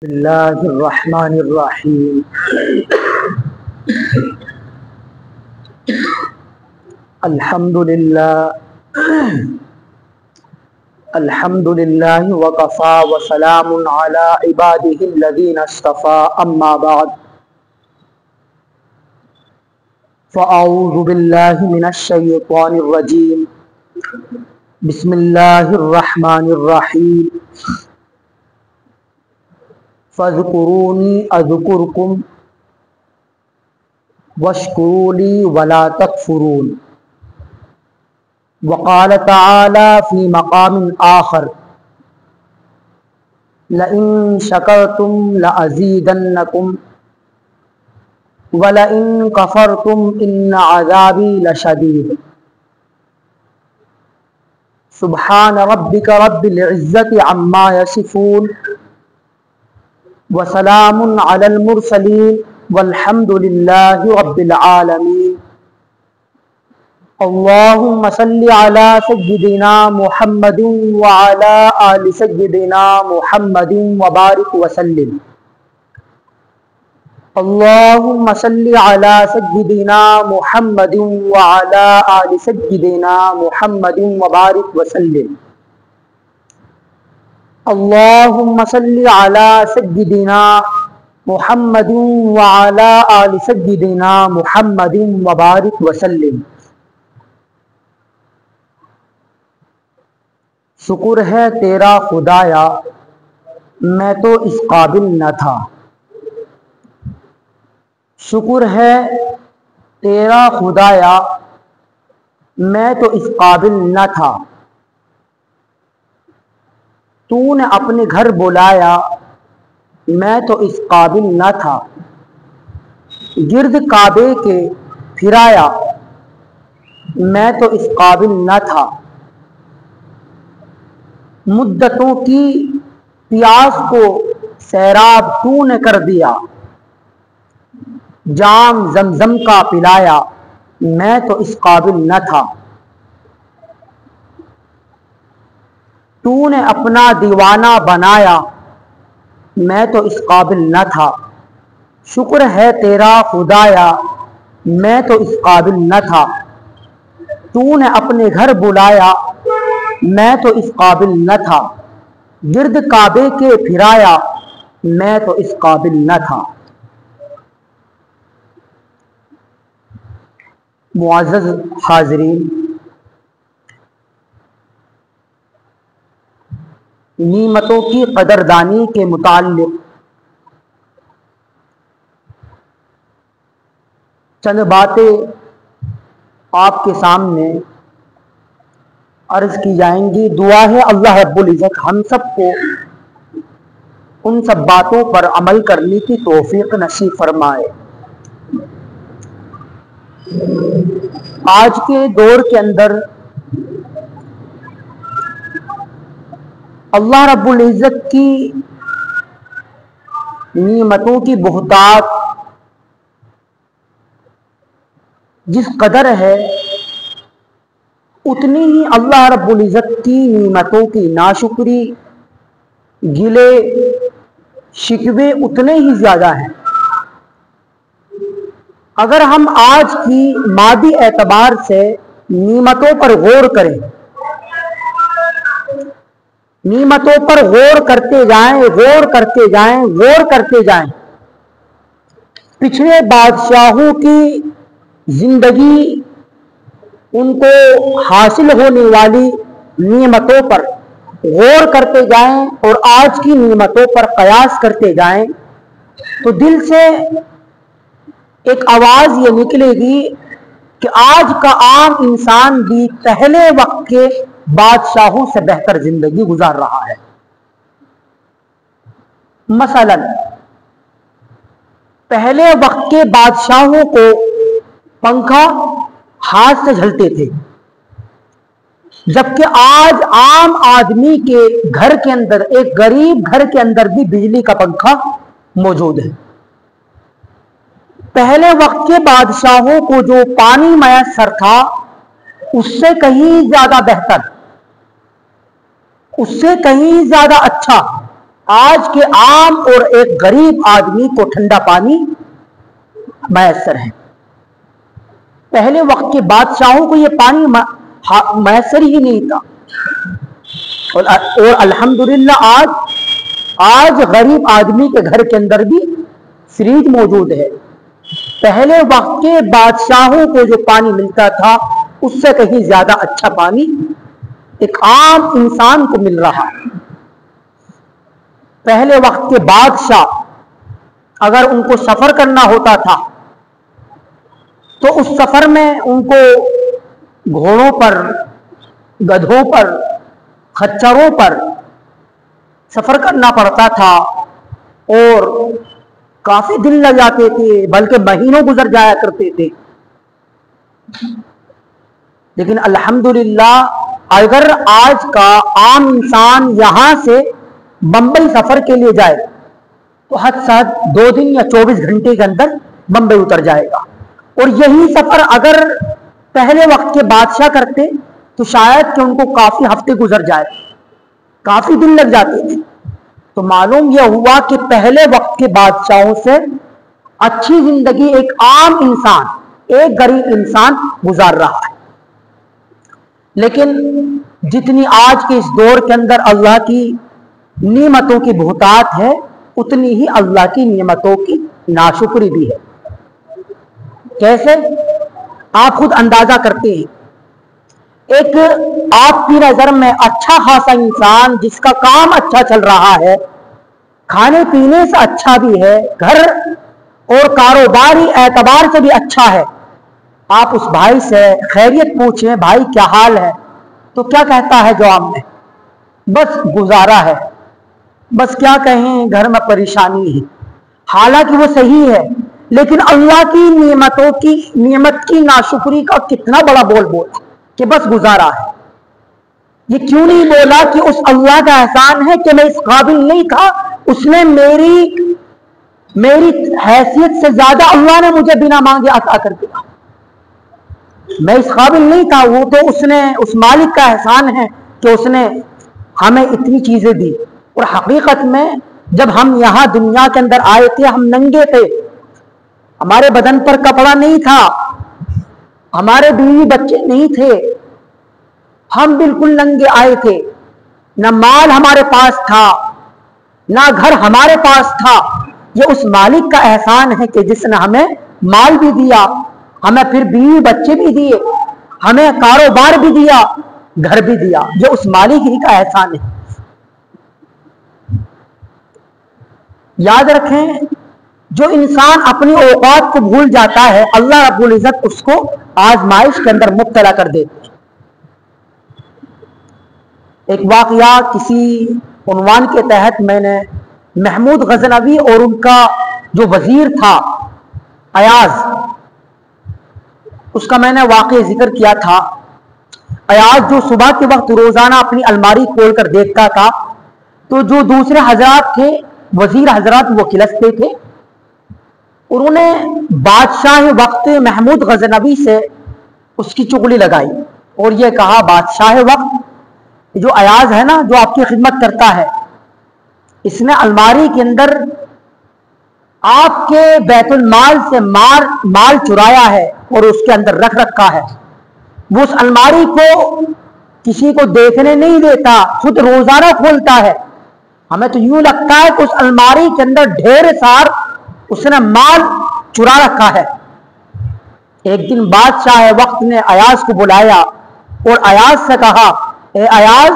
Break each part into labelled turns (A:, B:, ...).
A: بسم اللہ الرحمن الرحیم الحمد للہ وکفا وسلام علی عباده الذین اصطفى اما بعد فاعوذ باللہ من الشیطان الرجیم بسم اللہ الرحمن الرحیم فاذکرونی اذکرکم واشکروا لی ولا تکفرون وقال تعالی فی مقام آخر لئن شکرتم لأزیدنکم ولئن کفرتم ان عذابی لشدید سبحان ربک رب العزت عما یصفون وسلام علی المرسلین والحمد للہ رب العالمین اللہم صلی علی سیدنا محمد وعلی آل سیدنا محمد وبارک وسلم اللہم صلی علی سیدنا محمد وعلی آل سیدنا محمد وبارک وسلم اللہم صلی علی سیدنا محمد وعلی آل سیدنا محمد وبارک وسلم شکر ہے تیرا خدایا میں تو اس قابل نہ تھا، شکر ہے تیرا خدایا میں تو اس قابل نہ تھا، تو نے اپنے گھر بلایا میں تو اس قابل نہ تھا، گرد کعبے کے پھرایا میں تو اس قابل نہ تھا، مدتوں کی پیاس کو سیراب تو نے کر دیا، جام زمزم کا پلایا میں تو اس قابل نہ تھا، تو نے اپنا دیوانہ بنایا میں تو اس قابل نہ تھا، شکر ہے تیرا خدایا میں تو اس قابل نہ تھا، تو نے اپنے گھر بلایا میں تو اس قابل نہ تھا، گرد کعبے کے پھرایا میں تو اس قابل نہ تھا۔ معزز حاضرین، نعمتوں کی قدردانی کے متعلق چند باتیں آپ کے سامنے عرض کی جائیں گی۔ دعا ہے اللہ رب العزت ہم سب کو ان سب باتوں پر عمل کرنے کی توفیق نصیب فرمائے۔ آج کے دور کے اندر اللہ رب العزت کی نعمتوں کی بہتات جس قدر ہے، اتنی ہی اللہ رب العزت کی نعمتوں کی ناشکری، گلے شکوے اتنے ہی زیادہ ہیں۔ اگر ہم آج کی مادی اعتبار سے نعمتوں پر غور کریں، نعمتوں پر غور کرتے جائیں، پچھلے بادشاہوں کی زندگی، ان کو حاصل ہونے والی نعمتوں پر غور کرتے جائیں اور آج کی نعمتوں پر قیاس کرتے جائیں تو دل سے ایک آواز یہ نکلے گی کہ آج کا عام انسان بھی پہلے وقت کے بادشاہوں سے بہتر زندگی گزار رہا ہے۔ مثلا پہلے وقت کے بادشاہوں کو پنکھا ہاتھ سے جھلتے تھے، جبکہ آج عام آدمی کے گھر کے اندر، ایک غریب گھر کے اندر بھی بجلی کا پنکھا موجود ہے۔ پہلے وقت کے بادشاہوں کو جو پانی میسر تھا اس سے کہیں زیادہ بہتر، اس سے کہیں زیادہ اچھا آج کے عام اور ایک غریب آدمی کو ٹھنڈا پانی میسر ہے. پہلے وقت کے بادشاہوں کو یہ پانی میسر ہی نہیں تھا. اور الحمدللہ آج غریب آدمی کے گھر کے اندر بھی فریج موجود ہے. پہلے وقت کے بادشاہوں کو جو پانی ملتا تھا اس سے کہیں زیادہ اچھا پانی ایک عام انسان کو مل رہا ہے. پہلے وقت کے بادشاہ اگر ان کو سفر کرنا ہوتا تھا تو اس سفر میں ان کو گھوڑوں پر، گدھوں پر، خچروں پر سفر کرنا پڑتا تھا اور کافی دن لگ جاتے تھے، بلکہ مہینوں گزر جایا کرتے تھے. لیکن الحمدللہ اگر آج کا عام انسان یہاں سے بمبئی سفر کے لیے جائے تو حد سے حد 2 دن یا 24 گھنٹے کے اندر بمبئی اتر جائے گا. اور یہی سفر اگر پہلے وقت کے بادشاہ کرتے تو شاید کہ ان کو کافی ہفتے گزر جائے، کافی دن لگ جاتے تھے. تو معلوم یہ ہوا کہ پہلے وقت کے بادشاہوں سے اچھی زندگی ایک عام انسان، ایک غریب انسان گزار رہا ہے. لیکن جتنی آج کے اس دور کے اندر اللہ کی نعمتوں کی بہتات ہے اتنی ہی اللہ کی نعمتوں کی ناشکری بھی ہے. کیسے؟ آپ خود اندازہ کرتے ہیں. ایک آپ کی نظر میں اچھا خاصا انسان جس کا کام اچھا چل رہا ہے، کھانے پینے سے اچھا بھی ہے، گھر اور کاروباری اعتبار سے بھی اچھا ہے، آپ اس بھائی سے خیریت پوچھیں بھائی کیا حال ہے، تو کیا کہتا ہے جواب میں؟ بس گزارا ہے، بس کیا کہیں گھر میں پریشانی ہے. حالانکہ وہ صحیح ہے لیکن اللہ کی نعمت کی ناشکری کا کتنا بڑا بول بولا کہ بس گزارا ہے. یہ کیوں نہیں بولا کہ اس اللہ کا احسان ہے کہ میں اس قابل نہیں تھا، اس نے میری حیثیت سے زیادہ اللہ نے مجھے بنا مانگے عطا کر دیا. میں اس قابل نہیں تھا، وہ تو اس مالک کا احسان ہے کہ اس نے ہمیں اتنی چیزیں دی. اور حقیقت میں جب ہم یہاں دنیا کے اندر آئے تھے ہم ننگے تھے، ہمارے بدن پر کپڑا نہیں تھا، ہمارے بیوی بچے نہیں تھے، ہم بالکل ننگے آئے تھے. نہ مال ہمارے پاس تھا، نہ گھر ہمارے پاس تھا. یہ اس مالک کا احسان ہے کہ جس نے ہمیں مال بھی دیا، ہمیں پھر بیوی بچے بھی دیے، ہمیں کاروبار بھی دیا، گھر بھی دیا. یہ اس مالک ہی کا احسان ہے. یاد رکھیں جو انسان اپنی اوقات کو بھول جاتا ہے اللہ رب العزت اس کو آزمائش کے اندر مبتلا کر دیتے. ایک واقعہ کسی عنوان کے تحت میں نے محمود غزنوی اور ان کا جو وزیر تھا ایاز، اس کا میں نے واقعہ ذکر کیا تھا. ایاز جو صبح کے وقت روزانہ اپنی الماری کھول کر دیکھتا تھا تو جو دوسرے حضرات تھے، وزیر حضرات، وہ کھلستے تھے. انہوں نے بادشاہ وقت محمود غزنوی سے اس کی چغلی لگائی اور یہ کہا بادشاہ وقت جو ایاز ہے نا، جو آپ کی خدمت کرتا ہے، اس نے الماری کے اندر آپ کے بیت المال سے مال چرایا ہے اور اس کے اندر رکھ رکھا ہے. وہ اس الماری کو کسی کو دیکھنے نہیں دیتا، خود روزانہ کھولتا ہے. ہمیں تو یوں لگتا ہے کہ اس الماری کے اندر ڈھیر سار اس نے مال چرا رکھا ہے. ایک دن بادشاہ وقت نے ایاز کو بلایا اور ایاز سے کہا اے ایاز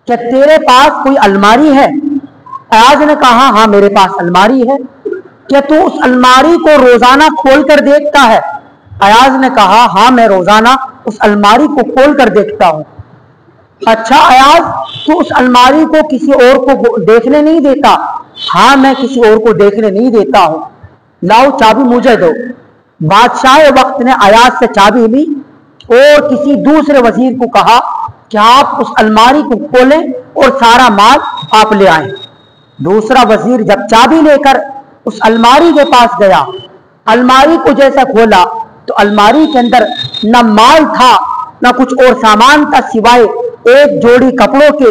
A: کیا تیرے پاس کوئی الماری ہے؟ ایاز نے کہا ہاں میرے پاس الماری ہے. کیا تو اس الماری کو روزانہ کھول کر دیکھتا ہے؟ ایاز نے کہا ہاں میں روزانہ اس الماری کو کھول کر دیکھتا ہوں. اچھا ایاز تو اس الماری کو کسی اور کو دیکھنے نہیں دیتا؟ ہاں میں کسی اور کو دیکھنے نہیں دیتا ہوں. لاؤ چابی مجھے دو. بادشاہ وقت نے ایاز سے چابی لی اور کسی دوسرے وزیر کو کہا کہ آپ اس الماری کو کھولیں اور سارا مال آپ لے آئیں. دوسرا وزیر جب چابی لے کر اس الماری کے پاس گیا، الماری کو جیسا کھولا تو الماری کے اندر نہ مال تھا نہ کچھ اور سامان تھا سوائے ایک جوڑی کپڑوں کے،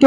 A: کہ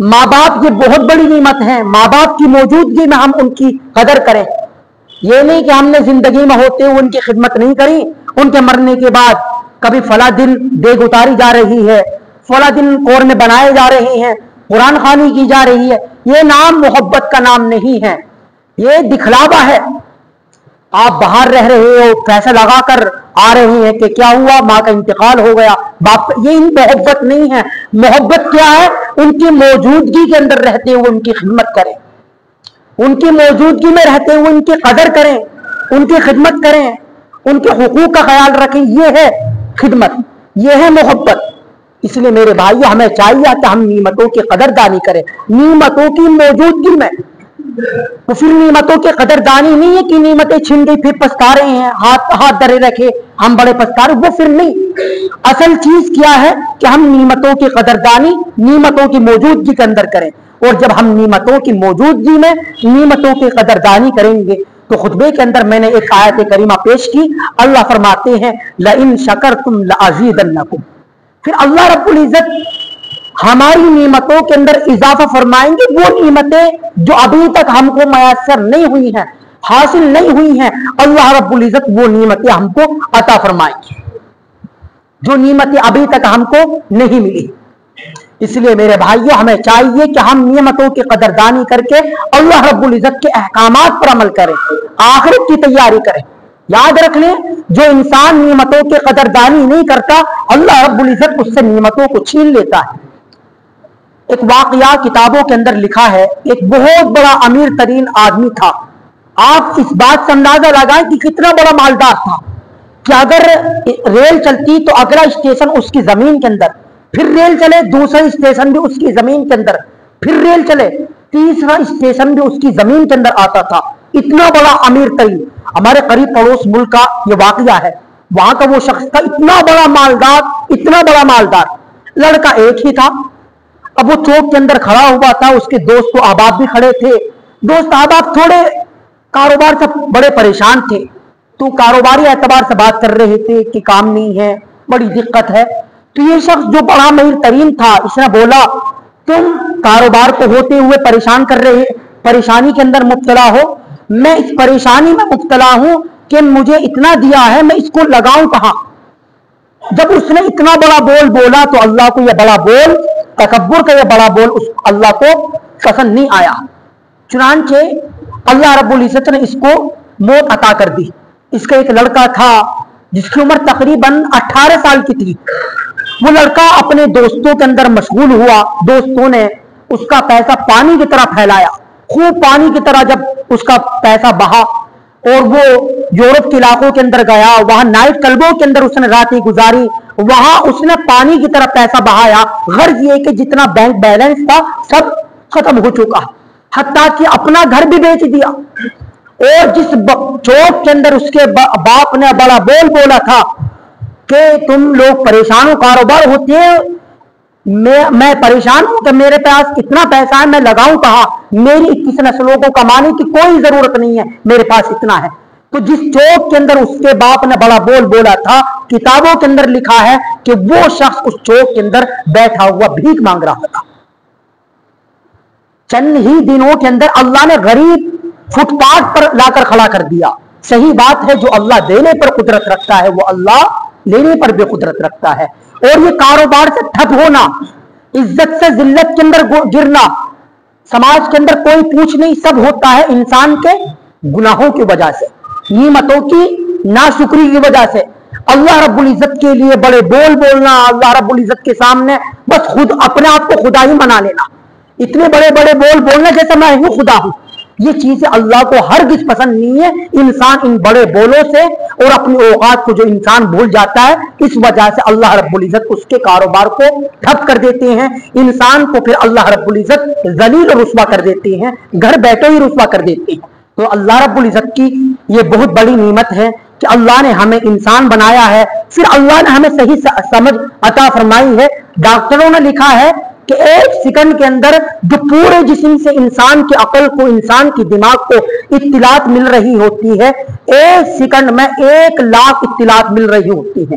A: ماں باپ یہ بہت بڑی نعمت ہے، ماں باپ کی موجودگی میں ہم ان کی قدر کریں. یہ نہیں کہ ہم نے زندگی میں ہوتے ہوئے ان کی خدمت نہیں کری، ان کے مرنے کے بعد کبھی فلاں دن دیگ اتاری جا رہی ہے، فلاں دن قورمے بنائے جا رہے ہیں، قرآن خوانی کی جا رہی ہے. یہ نام محبت کا نام نہیں ہے، یہ دکھلاوا ہے. آپ باہر رہ رہے ہو، پیسہ لگا کر آ رہے ہیں کہ کیا ہوا، ماں کا انتقال ہو گیا، باپ، یہ محبت نہیں ہے. محبت کیا ہے؟ ان کی موجودگی کے اندر رہتے ہوئے ان کی خدمت کریں، ان کی موجودگی میں رہتے ہوئے ان کی قدر کریں، ان کی خدمت کریں، ان کے حقوق کا خیال رکھیں. یہ ہے خدمت، یہ ہے محبت. اس لیے میرے بھائیو ہمیں چاہیے کہ ہم نعمتوں کی قدردانی کریں نعمتوں کی موجودگی میں. تو پھر نعمتوں کی قدردانی نہیں ہے کہ نعمتیں چھن گئی پھر پچھتا رہے ہیں، ہاتھ درے رکھے ہم بڑے پچھتا رہے، وہ پھر نہیں. اصل چیز کیا ہے کہ ہم نعمتوں کی قدردانی نعمتوں کی موجودگی کے اندر کریں. اور جب ہم نعمتوں کی موجودگی میں نعمتوں کی قدردانی کریں گے تو خطبے کے اندر میں نے ایک آیت کریمہ پیش کی. اللہ فرماتے ہیں لئن شکرتم لازیدنکم. پھر اللہ رب العزت ہماری نعمتوں کے اندر اضافہ فرمائیں گے. وہ نعمتیں جو ابھی تک ہم کو میسر نہیں ہوئی ہیں، حاصل نہیں ہوئی ہیں، اللہ رب العزت وہ نعمتیں ہم کو عطا فرمائیں گے جو نعمتیں ابھی تک ہم کو نہیں ملی. اس لیے میرے بھائیوں ہمیں چاہیے کہ ہم نعمتوں کی قدردانی کر کے اللہ رب العزت کے احکامات پر عمل کریں، آخرت کی تیاری کریں. یاد رکھ لیں جو انسان نعمتوں کی قدردانی نہیں کرتا اللہ رب العزت اس سے نعمتوں کو چھین لیتا ہے. ایک واقعہ کتابوں کے اندر لکھا ہے، ایک بہت بڑا امیر ترین آدمی تھا. آپ اس بات سے اندازہ لگائیں کہ کتنا بڑا مالدار تھا کہ اگر ریل چلتی تو اگلا اسٹیشن اس کی زمین کے اندر، پھر ریل چلے دوسرا اسٹیشن بھی اس کی زمین کے اندر، پھر ریل چلے تیسرا اسٹیشن بھی اس کی زمین کے اندر آتا تھا. اتنا بڑا امیر ترین. ہمارے قریب پڑوس ملک کا یہ واقعہ ہے. وہاں کا وہ شخص تھا اتنا بڑا مالدار، اتنا بڑا مالدار. لڑکا ایک ہی تھا. اب وہ چوک کے اندر کھڑا ہوا تھا، اس کے دوست و احباب بھی کھڑے تھے. دوست احباب تھوڑے کاروبار سے بڑے پریشان تھے تو کاروباری اعتبار سے بات کر رہے تھے کہ کام نہیں ہے، بڑی دقت ہے. تو یہ شخص جو بڑا مہیر ترین تھا اس نے بولا تم کاروبار کو ہوتے ہوئے پریشان کر رہے، پریشانی کے اندر مبتلا ہو، میں اس پریشانی میں مبتلا ہوں کہ مجھے اتنا دیا ہے میں اس کو لگاؤں کہاں. جب اس نے اتنا بڑا بول بولا تو اللہ کو یہ بڑا بول، تکبر کا یہ بڑا بول اس اللہ کو پسند نہیں آیا. چنانچہ اللہ رب العزت نے اس کو موت عطا کر دی. اس کا ایک لڑکا تھا جس کی عمر تقریباً 18 سال کی تھی. وہ لڑکا اپنے دوستوں کے اندر مشغول ہوا. دوستوں نے اس کا پیسہ پانی کی طرح پھیلایا، خوب پانی کی طرح جب اس کا پیسہ بہا اور وہ یورپ کے علاقوں کے اندر گیا، وہاں نائٹ کلبوں کے اندر اس نے راتیں گزاری، وہاں اس نے پانی کی طرح پیسہ بہایا. غرض یہ کہ جتنا بینک بیلنس تھا سب ختم ہو چکا، حتیٰ کہ اپنا گھر بھی بیچ دیا. اور جس چوک کے اندر اس کے باپ نے بڑا بول بولا تھا کہ تم لوگ پریشان ہو، کاروبار ہوتے ہیں، میں پریشان ہوں کہ میرے پاس اتنا پیسہ ہے میں لگاؤں کہاں، میری 21 نسلوں کو کمانے کی کوئی ضرورت نہیں ہے، میرے پاس اتنا ہے. تو جس چوک کے اندر اس کے باپ نے بڑا بول بولا تھا، کتابوں کے اندر لکھا ہے کہ وہ شخص اس چوک کے اندر بیٹھا ہوا بھیک مانگ رہا تھا. چند ہی دنوں کے اندر اللہ نے غریب فٹ پاتھ پر لا کر کھڑا کر دیا. صحیح بات ہے، جو اللہ دینے پر قدرت رکھتا ہے وہ اللہ لینے پر بھی قدرت رکھتا ہے. اور یہ کاروبار سے ٹھپ ہونا، عزت سے ذلت کے اندر گرنا، سماج کے اندر کوئی پوچھ نہیں، سب ہوتا ہے انسان کے گناہوں کی وجہ سے، نعمتوں کی ناشکری کی وجہ سے. اللہ رب العزت کے لیے بڑے بول بولنا، اللہ رب العزت کے سامنے بس خود اپنے آپ کو خدا ہی منا لینا، اتنے بڑے بڑے بول بولنا جیسے میں ہوں خدا ہوں، یہ چیزیں اللہ کو ہرگز پسند نہیں ہے. انسان ان بڑے بولوں سے اور اپنی اوقات کو جو انسان بھول جاتا ہے، اس وجہ سے اللہ رب العزت اس کے کاروبار کو ٹھپ کر دیتے ہیں. انسان کو پھر اللہ رب العزت ذلیل و رسوا کر دیتے ہیں، گھر بیٹھے ہی رسوا کر دیتے ہیں. تو اللہ رب العزت کی یہ بہت بڑی نعمت ہے کہ اللہ نے ہمیں انسان بنایا ہے، پھر اللہ نے ہمیں صحیح سمجھ عطا فرمائی ہے. ڈاکٹروں نے لکھا ہے کہ ایک سیکنڈ کے اندر جو پورے جسم سے انسان کی عقل کو، انسان کی دماغ کو اطلاعات مل رہی ہوتی ہے، ایک سیکنڈ میں 1 لاکھ اطلاعات مل رہی ہوتی ہیں.